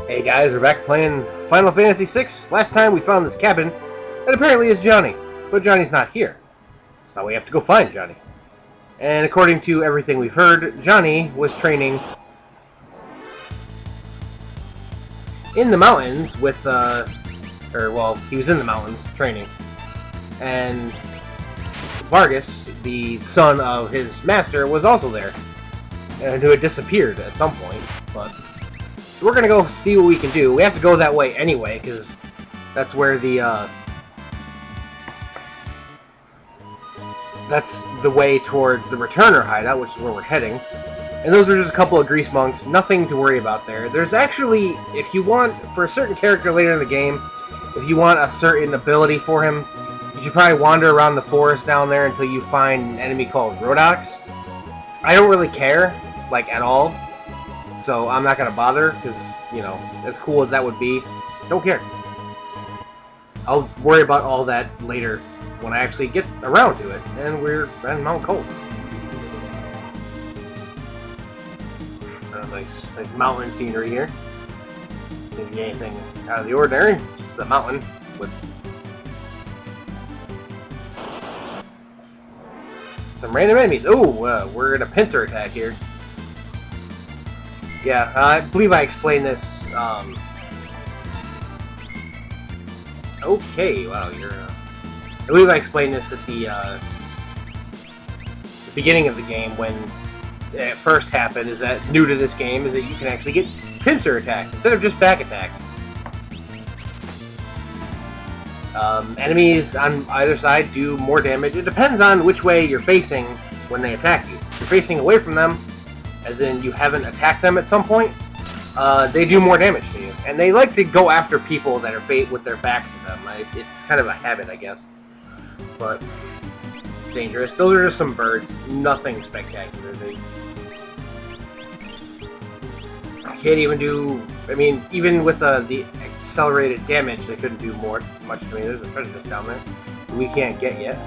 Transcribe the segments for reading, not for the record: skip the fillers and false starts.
Hey guys, we're back playing Final Fantasy VI. Last time we found this cabin, and apparently it's Johnny's, but Johnny's not here. So now we have to go find Johnny. And according to everything we've heard, Johnny was training in the mountains with, he was in the mountains training. And Vargas, the son of his master, was also there, and who had disappeared at some point, but... So we're gonna go see what we can do. We have to go that way anyway, because that's where the, that's the way towards the Returner hideout, which is where we're heading. And those are just a couple of grease monks, nothing to worry about there. There's actually, if you want, for a certain character later in the game, if you want a certain ability for him, you should probably wander around the forest down there until you find an enemy called Rhodox. I don't really care, like, at all. So I'm not going to bother, because, you know, as cool as that would be, don't care. I'll worry about all that later when I actually get around to it. And we're at Mt Kolts. Nice mountain scenery here. Didn't get anything out of the ordinary, just a mountain with some random enemies. Oh, we're in a pincer attack here. Yeah, I believe I explained this, okay, wow, I believe I explained this at the beginning of the game when it first happened, is that new to this game, is that you can actually get pincer attacked instead of just back attacked. Enemies on either side do more damage. It depends on which way you're facing when they attack you. If you're facing away from them, as in you haven't attacked them at some point, they do more damage to you. And they like to go after people that are with their back to them. It's kind of a habit, I guess. But it's dangerous. Those are just some birds. Nothing spectacular. They can't even do... I mean, even with the accelerated damage, they couldn't do much to me. There's a treasure chest down there we can't get yet.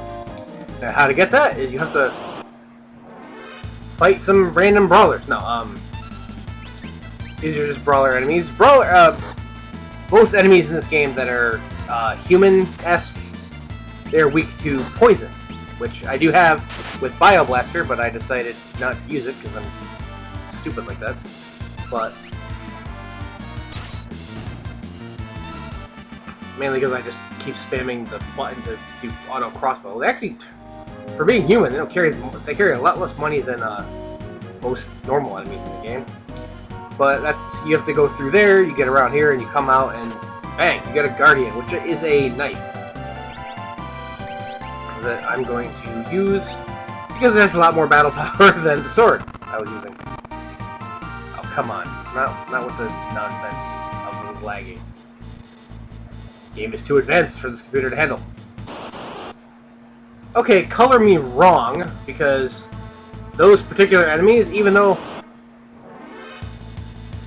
Now, how to get that is you have to fight some random brawlers. No, these are just brawler enemies. Most enemies in this game that are human-esque, they're weak to poison, which I do have with Bio Blaster, but I decided not to use it because I'm stupid like that. But mainly because I just keep spamming the button to do auto crossbow. They actually, for being human, they carry a lot less money than most normal enemies in the game. But you have to go through there, you get around here, and you come out, and bang, you get a Guardian, which is a knife that I'm going to use because it has a lot more battle power than the sword I was using. Oh, come on. Not with the nonsense of the lagging. This game is too advanced for this computer to handle. Okay, color me wrong, because those particular enemies, even though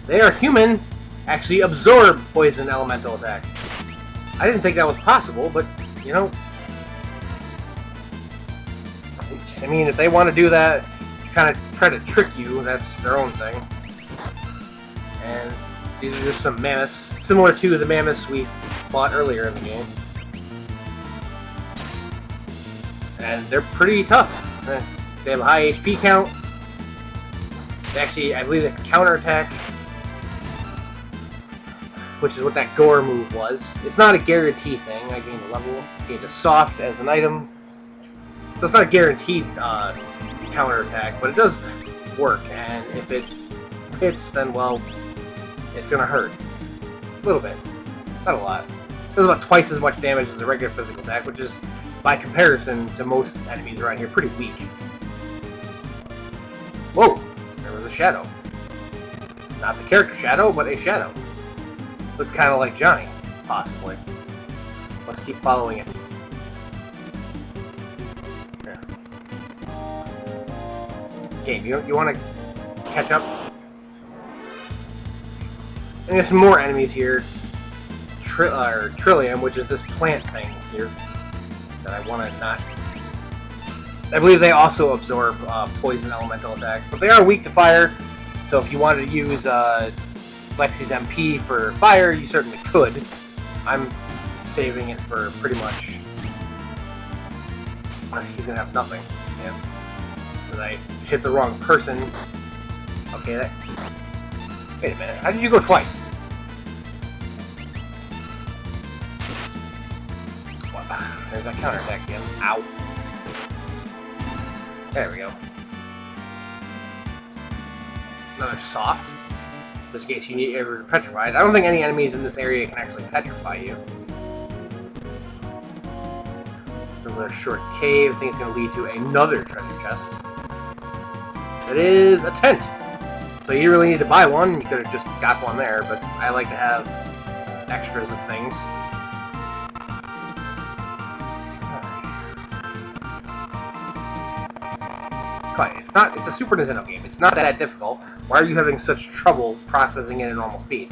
they are human, actually absorb poison elemental attack. I didn't think that was possible, but, you know, I mean, if they want to do that, kind of try to trick you, that's their own thing. And these are just some mammoths, similar to the mammoths we fought earlier in the game. And they're pretty tough. They have a high HP count. Actually, I believe they can counterattack, which is what that gore move was. It's not a guarantee thing. I gained a level, gained a soft as an item. So it's not a guaranteed counterattack, but it does work. And if it hits, then, well, it's going to hurt. A little bit. Not a lot. It does about twice as much damage as a regular physical attack, which is, by comparison to most enemies around here, pretty weak. Whoa! There was a shadow. Not the character shadow, but a shadow. Looks kind of like Johnny, possibly. Let's keep following it. There. Okay, you want to catch up? And there's some more enemies here. Trillium, which is this plant thing here that I want to not... I believe they also absorb poison elemental attacks, but they are weak to fire, so if you wanted to use Lexi's MP for fire, you certainly could. I'm saving it for pretty much... He's gonna have nothing. Yeah. Because I hit the wrong person. Okay, that... Wait a minute, how did you go twice? There's that counterattack again. Ow. There we go. Another soft. Just in case you need ever petrified. I don't think any enemies in this area can actually petrify you. Another short cave. I think it's going to lead to another treasure chest. It is a tent. So you really need to buy one. You could have just got one there, but I like to have extras of things. It's a Super Nintendo game. It's not that difficult. Why are you having such trouble processing it at normal speed?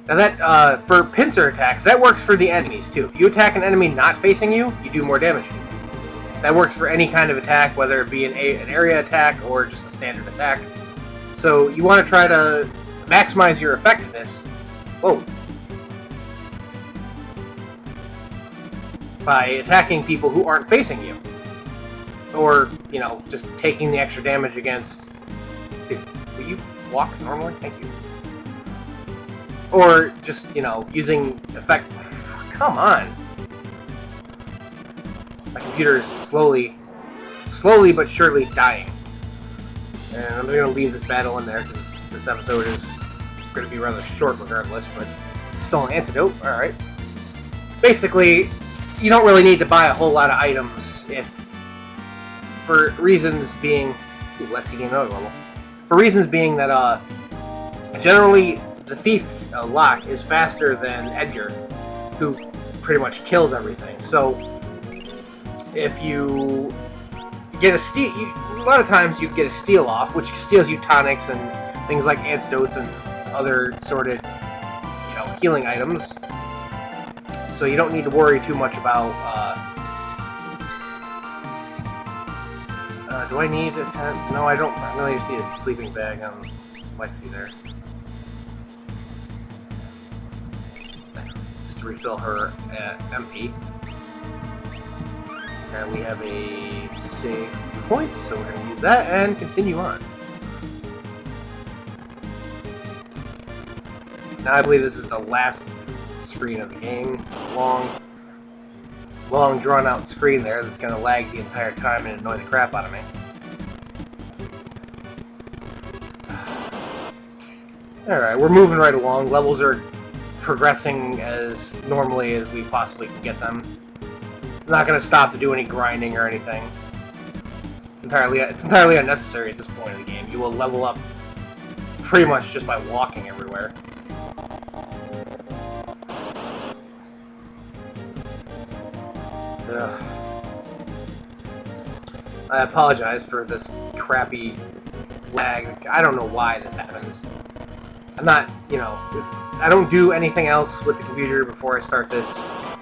Now that, for pincer attacks, that works for the enemies too. If you attack an enemy not facing you, you do more damage to them. That works for any kind of attack, whether it be an area attack or just a standard attack. So you want to try to maximize your effectiveness. Whoa. By attacking people who aren't facing you. Or, you know, just taking the extra damage against... Dude, will you walk normally? Thank you. Or just, you know, using effect... Come on! My computer is slowly but surely dying. And I'm just going to leave this battle in there, because this episode is going to be rather short regardless, but still an antidote. Alright. Basically... You don't really need to buy a whole lot of items if, for reasons being, ooh, Lexi gained another level. For reasons being that, generally the thief Locke is faster than Edgar, who pretty much kills everything. So, if you get a steal, a lot of times you get a steal off, which steals you tonics and things like antidotes and other sorted, you know, healing items. So you don't need to worry too much about, do I need a tent? No, I don't. I really just need a sleeping bag on Lexi there. Just to refill her MP. And we have a save point, so we're going to use that and continue on. Now I believe this is the last screen of the game. Long drawn out screen there that's going to lag the entire time and annoy the crap out of me. Alright, we're moving right along. Levels are progressing as normally as we possibly can get them. I'm not going to stop to do any grinding or anything. It's entirely unnecessary at this point in the game. You will level up pretty much just by walking everywhere. Ugh. I apologize for this crappy lag. I don't know why this happens. I'm not, you know, I don't do anything else with the computer before I start this. I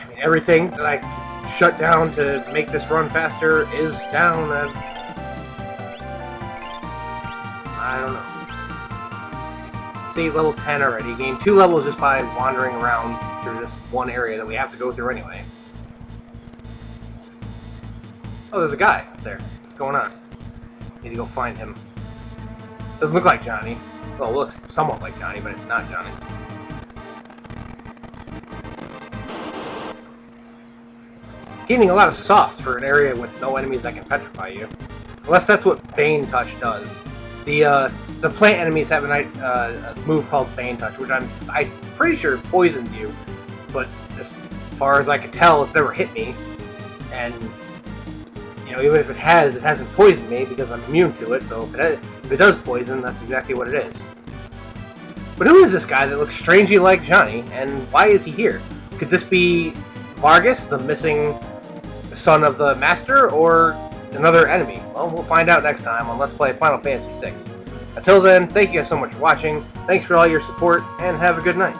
mean, everything that I shut down to make this run faster is down. I don't know. See, level 10 already. Gained 2 levels just by wandering around through this one area that we have to go through anyway. Oh, there's a guy up there. What's going on? Need to go find him. Doesn't look like Johnny. Well, it looks somewhat like Johnny, but it's not Johnny. Gaining a lot of softs for an area with no enemies that can petrify you. Unless that's what Bane Touch does. The plant enemies have a move called Bane Touch, which I'm pretty sure poisons you. But as far as I can tell, it's never hit me. And, you know, even if it hasn't poisoned me because I'm immune to it. So if it does poison, that's exactly what it is. But who is this guy that looks strangely like Johnny, and why is he here? Could this be Vargas, the missing son of the Master, or another enemy? Well, we'll find out next time on Let's Play Final Fantasy VI. Until then, thank you guys so much for watching, thanks for all your support, and have a good night.